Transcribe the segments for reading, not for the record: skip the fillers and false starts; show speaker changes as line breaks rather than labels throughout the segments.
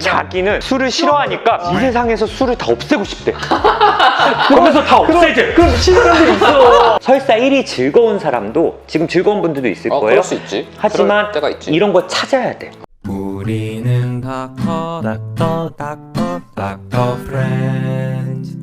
자기는 술을 싫어하니까 이 세상에서 술을 다 없애고 싶대. 그러면서 다 없애재.
그럼 미친 사람들이 있어.
설사 1위 즐거운 사람도 지금 즐거운 분들도 있을 거예요.
그럴 수 있지.
하지만
그럴 때가 있지.
이런 거 찾아야 돼.
우리는 닥터 프렌즈.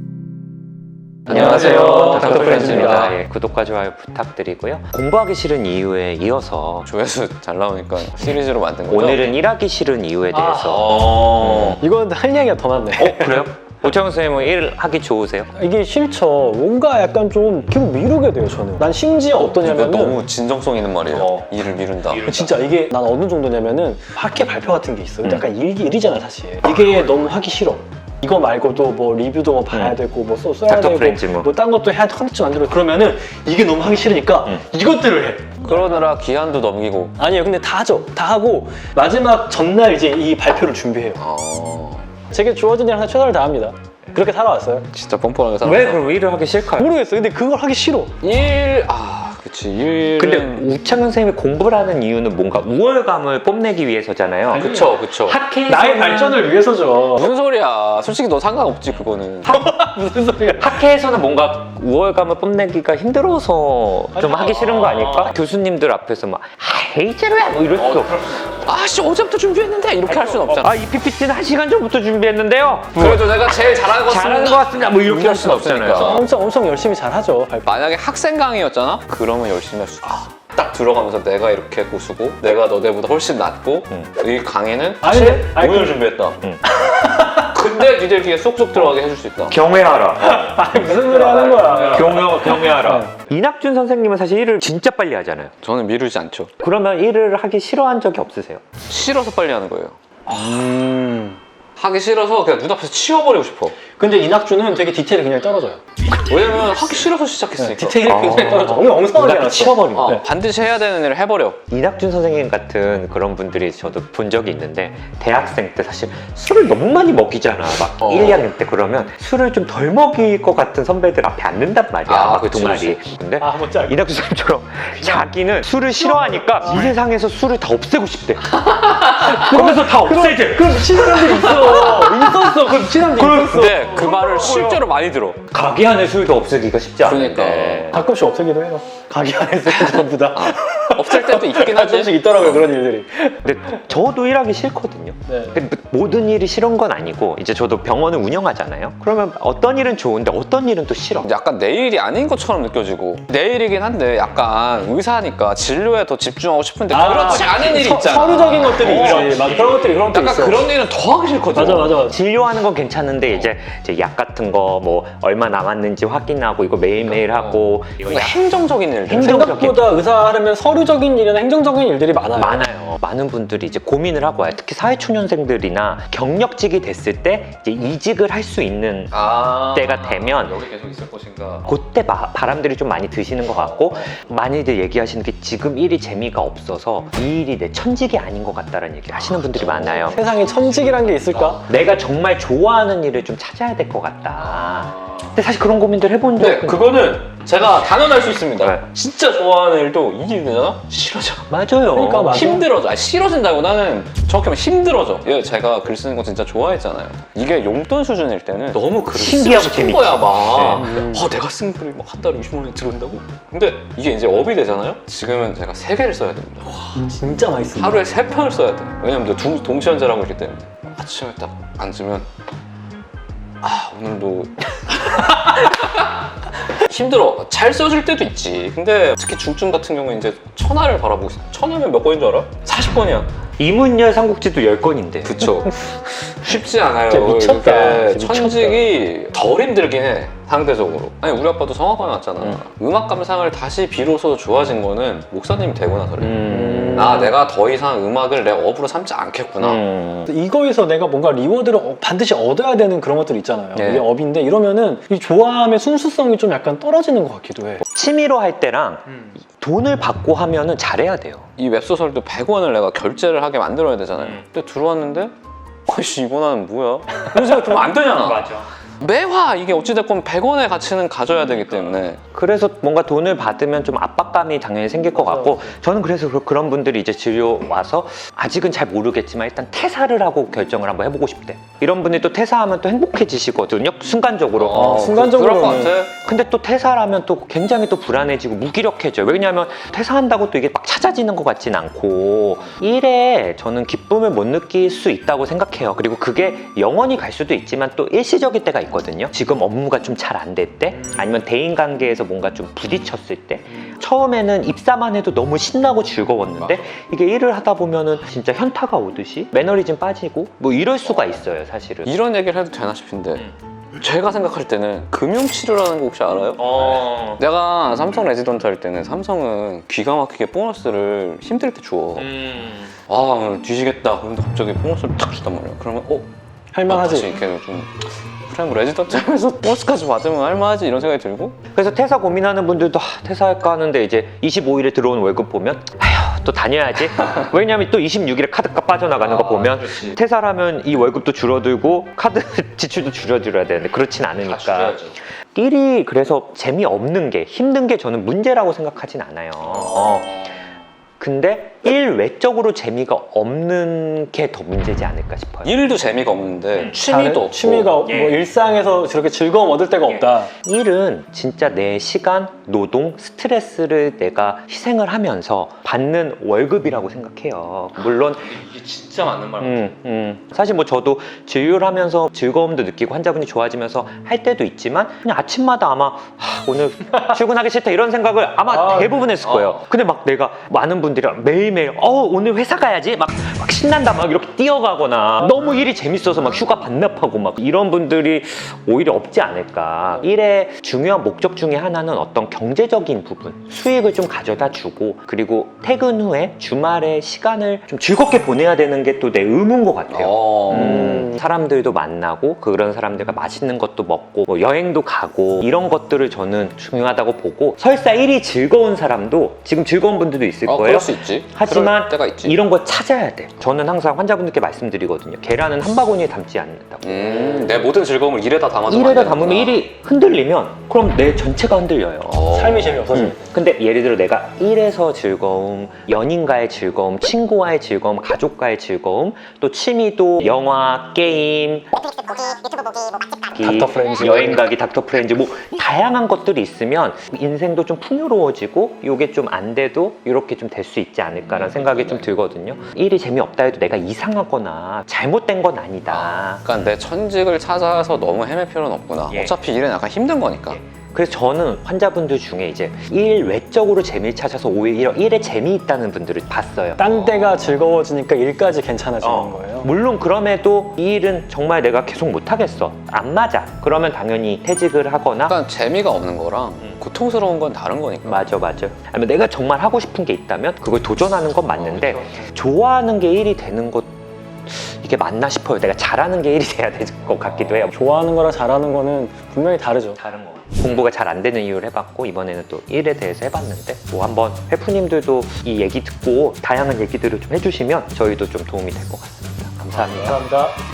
안녕하세요, 닥터
프렌즈입니다.
프렌즈입니다. 예, 구독과 좋아요 부탁드리고요. 공부하기 싫은 이유에 이어서
조회수 잘 나오니까 시리즈로 만든 거죠?
오늘은 일하기 싫은 이유에 대해서.
이건 할 얘기가 더 많네.
그래요? 오창훈 선생님은 일하기 좋으세요?
이게 싫죠. 뭔가 약간 좀 계속 미루게 돼요, 저는. 난 심지어
이거
어떠냐면은
너무 진정성 있는 말이에요. 일을 미룬다.
진짜 이게 난 어느 정도냐면은 학회 발표 같은 게 있어. 근데 약간 일이잖아, 사실. 이게 너무 하기 싫어. 이거 말고도 뭐 리뷰도 뭐 봐야 되고 뭐 써야
닥터
되고
프렌즈
뭐 딴 것도 해야 컨텐츠 만들어. 그러면은 이게 너무 하기 싫으니까 이것들을 해.
그러느라 기한도 넘기고.
아니에요. 근데 다 하죠. 다 하고 마지막 전날 이제 이 발표를 준비해요. 제게 주어진 일 항상 최선을 다합니다. 그렇게 살아왔어요.
진짜 뻔뻔하게 살아.
왜 그럼 일을 하기 싫을까요?
모르겠어요. 근데 그걸 하기 싫어.
그치. 일은.
근데 우창훈 선생님이 공부를 하는 이유는 뭔가 우월감을 뽐내기 위해서잖아요.
그쵸.
학회에서는
나의 발전을 위해서죠.
무슨 소리야. 솔직히 너 상관없지, 그거는.
무슨 소리야.
학회에서는 뭔가 우월감을 뽐내기가 힘들어서 좀 하기 싫은 거 아닐까? 교수님들 앞에서 막 헤이제로야 뭐 이럴 수도 없고
아씨, 어제부터 준비했는데? 이렇게 할 수는 없잖아.
이 PPT는 1시간 전부터 준비했는데요.
그래도 내가 제일 잘하는 것
잘하는 것 같습니다. 뭐 이렇게 할 수는 없잖아요.
엄청 열심히 잘 하죠. 발표.
만약에 학생 강의였잖아? 그러면 열심히 할 수 있어. 딱 들어가면서 내가 이렇게 고수고 내가 너네보다 훨씬 낫고 이 강의는 사실 오늘 준비했다. 근데 니들끼리 쏙쏙 들어가게 해줄 수 있다.
경외하라.
무슨 소리 하는 거야.
경외하라. 이낙준 선생님은 사실 일을 진짜 빨리 하잖아요.
저는 미루지 않죠.
그러면 일을 하기 싫어한 적이 없으세요?
싫어서 빨리 하는 거예요. 하기 싫어서 그냥 눈앞에서 치워버리고 싶어.
근데 이낙준은 되게 디테일이 굉장히 떨어져요.
왜냐면 하기 싫어서 시작했으니까.
디테일이 굉장히 떨어져. 너무 엉성하게
눈앞에
해놨어.
치워버리고.
반드시 해야 되는 일을 해버려.
이낙준 선생님 같은 그런 분들이 저도 본 적이 있는데 대학생 때 사실 술을 너무 많이 먹이잖아. 막 1, 2학년 때 그러면 술을 좀 덜 먹일 것 같은 선배들 앞에 앉는단 말이야. 막
그치,
두 마리. 근데
뭔지 알겠다.
이낙준 선생님처럼 자기는 술을 싫어하니까 이 세상에서 술을 다 없애고 싶대. 그러면서 다 없애재.
그럼 미친 사람들이 있었어. 그럼 미친 사람들이 있었어.
근데 그 말을 실제로 많이 들어.
가게 안에 술도 없애기가 쉽지 않은데.
그러니까.
가끔씩 없애기도 해요. 가게 안에서 전부 다.
없을 때도 있긴 하지.
가끔씩 있더라고요, 그런 일들이.
근데 저도 일하기 싫거든요.
네.
근데 모든 일이 싫은 건 아니고 이제 저도 병원을 운영하잖아요. 그러면 어떤 일은 좋은데 어떤 일은 또 싫어.
약간 내 일이 아닌 것처럼 느껴지고 내 일이긴 한데 약간 의사니까 진료에 더 집중하고 싶은데 그렇지 않은 일이 있잖아.
서류적인 것들이 있지. 막 그런 것들이
약간
있어.
그런 일은 더 하기 싫거든.
맞아.
진료하는 건 괜찮은데 이제 약 같은 거 뭐 얼마 남았는지 확인하고 이거 매일매일 하고 이거
뭔가 행정적인 일들.
생각보다 의사 하려면 서류적인 일이나 행정적인 일들이 많아요.
많아요. 많은 분들이 이제 고민을 하고 와요. 특히 사회초년생들이나 경력직이 됐을 때 이제 이직을 할 수 있는 때가 되면
여기 계속 있을 것인가.
그때 바람들이 좀 많이 드시는 것 같고 많이들 얘기하시는 게 지금 일이 재미가 없어서 이 일이 내 천직이 아닌 것 같다라는 얘기를 하시는 분들이 많아요.
세상에 천직이란 게 있을까?
내가 정말 좋아하는 일을 좀 찾아야 될 것 같다. 근데 사실 그런 고민들 해본 적
네, 그거는 제가 단언할 수 있습니다.
네.
진짜 좋아하는 일도 이게 되잖아? 싫어져.
맞아요.
그러니까 맞아.
힘들어져. 아니, 싫어진다고 나는 정확히 하면 힘들어져. 예, 제가 글 쓰는 거 진짜 좋아했잖아요. 이게 용돈 수준일 때는 너무 글을
신기하고
쓰고 싶은
재밌고.
거야 막. 내가 쓴 글이 막 한 달에 60만 원이 들어온다고? 근데 이게 이제 업이 되잖아요? 지금은 제가 3개를 써야 됩니다.
진짜 많이 쓰.
하루에 3편을 써야 돼. 왜냐면 동시 연재라고 있기 때문에. 아침에 딱 앉으면 오늘도 힘들어. 잘 써질 때도 있지. 근데 특히 중증 같은 경우는 이제 천하를 바라보고 있어. 천하면 몇 권인 줄 알아? 40권이야.
이문열 삼국지도 10권인데.
그쵸. 쉽지 않아요.
진짜 미쳤다.
이렇게
진짜
천직이 덜 힘들긴 해. 상대적으로. 아니 우리 아빠도 성악관 왔잖아. 음악 감상을 다시 비로소 좋아진 거는 목사님이 되고 나서 그래. 내가 더 이상 음악을 내 업으로 삼지 않겠구나.
이거에서 내가 뭔가 리워드를 반드시 얻어야 되는 그런 것들 있잖아요.
네.
이게 업인데 이러면은 이 좋아함의 순수성이 좀 약간 떨어지는 것 같기도 해.
취미로 할 때랑 돈을 받고 하면은 잘해야 돼요.
이 웹소설도 100원을 내가 결제를 하게 만들어야 되잖아요. 근데 들어왔는데 아이씨 이거 나는 뭐야? 이런 생각 들으면 안 되잖아. 매화 이게 어찌됐건 100원의 가치는 가져야 되기 때문에
그래서 뭔가 돈을 받으면 좀 압박감이 당연히 생길 것 같고 저는 그래서 그런 분들이 이제 진료 와서 아직은 잘 모르겠지만 일단 퇴사를 하고 결정을 한번 해보고 싶대. 이런 분이 또 퇴사하면 또 행복해지시거든요. 순간적으로.
순간적으로는.
그럴 것 같아.
근데 또 퇴사하면 또 굉장히 또 불안해지고 무기력해져요. 왜냐하면 퇴사한다고 또 이게 막 찾아지는 것 같진 않고 일에 저는 기쁨을 못 느낄 수 있다고 생각해요. 그리고 그게 영원히 갈 수도 있지만 또 일시적일 때가 있거든요. 지금 업무가 좀 잘 안 될 때 아니면 대인관계에서 뭔가 좀 부딪혔을 때 처음에는 입사만 해도 너무 신나고 즐거웠는데 이게 일을 하다 보면은 진짜 현타가 오듯이 매너리즘 빠지고 뭐 이럴 수가 있어요, 사실은.
이런 얘기를 해도 되나 싶은데 제가 생각할 때는 금융치료라는 거 혹시 알아요? 내가 삼성 레지던트 할 때는 삼성은 기가 막히게 보너스를 힘들 때 줘. 아 뒤지겠다. 그런데 갑자기 보너스를 탁 주단 말이야. 그러면
할만하지.
다시 이렇게 좀 그래 뭐 레지던트 하면서 보너스까지 받으면 할만하지 이런 생각이 들고
그래서 퇴사 고민하는 분들도 퇴사할까 하는데 이제 25일에 들어온 월급 보면 아휴 또 다녀야지. 왜냐면 또 26일에 카드값 빠져나가는 거 보면 퇴사를 하면 이 월급도 줄어들고 카드 지출도 줄어들어야 되는데 그렇진 않으니까. 일이 그래서 재미없는 게 힘든 게 저는 문제라고 생각하진 않아요. 근데 일 외적으로 재미가 없는 게 더 문제지 않을까 싶어요.
일도 재미가 없는데 취미도 없고
취미가 뭐 일상에서 저렇게 즐거움 얻을 데가 없다.
일은 진짜 내 시간, 노동, 스트레스를 내가 희생을 하면서 받는 월급이라고 생각해요. 물론
이게 진짜 맞는 말 같아.
사실 뭐 저도 진료를 하면서 즐거움도 느끼고 환자분이 좋아지면서 할 때도 있지만 그냥 아침마다 아마 오늘 출근하기 싫다 이런 생각을 아마 대부분 했을 거예요. 근데 막 내가 많은 분들이 매일매일 오늘 회사 가야지 막 신난다 막 이렇게 뛰어가거나 너무 일이 재밌어서 막 휴가 반납하고 막 이런 분들이 오히려 없지 않을까. 일의 중요한 목적 중에 하나는 어떤 경제적인 부분, 수익을 좀 가져다 주고 그리고 퇴근 후에 주말에 시간을 좀 즐겁게 보내야 되는 게 또 내 의무인 것 같아요. 사람들도 만나고 그런 사람들과 맛있는 것도 먹고 뭐 여행도 가고 이런 것들을 저는 중요하다고 보고 설사 일이 즐거운 사람도 지금 즐거운 분들도 있을 거예요.
그럴 수 있지.
하지만
그럴 때가 있지.
이런 거 찾아야 돼. 저는 항상 환자분들께 말씀드리거든요. 계란은 한 바구니에 담지 않는다고.
내 모든 즐거움을 일에다 담아도
일에다 담으면 일이 흔들리면 그럼 내 전체가 흔들려요.
삶이 재미없어지네.
근데 예를 들어 내가 일에서 즐거움, 연인과의 즐거움, 친구와의 즐거움, 가족과의 즐거움, 또 취미도 영화, 게임,
닥터 프렌즈.
여행 가기, 닥터 프렌즈 뭐 다양한 것들이 있으면 인생도 좀 풍요로워지고 이게 좀 안 돼도 이렇게 좀 될 수 있지 않을까라는 생각이 좀 들거든요. 일이 재미없다 해도 내가 이상하거나 잘못된 건 아니다.
그러니까 내 천직을 찾아서 너무 헤맬 필요는 없구나.
예.
어차피 일은 약간 힘든 거니까.
그래서 저는 환자분들 중에 이제 일 외적으로 재미를 찾아서 오히려 일에 재미있다는 분들을 봤어요.
딴 데가 즐거워지니까 일까지 괜찮아지는 거예요.
물론 그럼에도 이 일은 정말 내가 계속 못하겠어. 안 맞아. 그러면 당연히 퇴직을 하거나
약간 재미가 없는 거랑 고통스러운 건 다른 거니까.
맞아. 아니면 내가 정말 하고 싶은 게 있다면 그걸 도전하는 건 맞는데 좋아하는 게 일이 되는 것 이게 맞나 싶어요. 내가 잘하는 게 일이 돼야 될 것 같기도 해요.
좋아하는 거랑 잘하는 거는 분명히 다르죠.
다른 거. 공부가 잘 안 되는 이유를 해봤고 이번에는 또 일에 대해서 해봤는데 뭐 한번 회프님들도 이 얘기 듣고 다양한 얘기들을 좀 해주시면 저희도 좀 도움이 될 것 같습니다. 감사합니다.
감사합니다.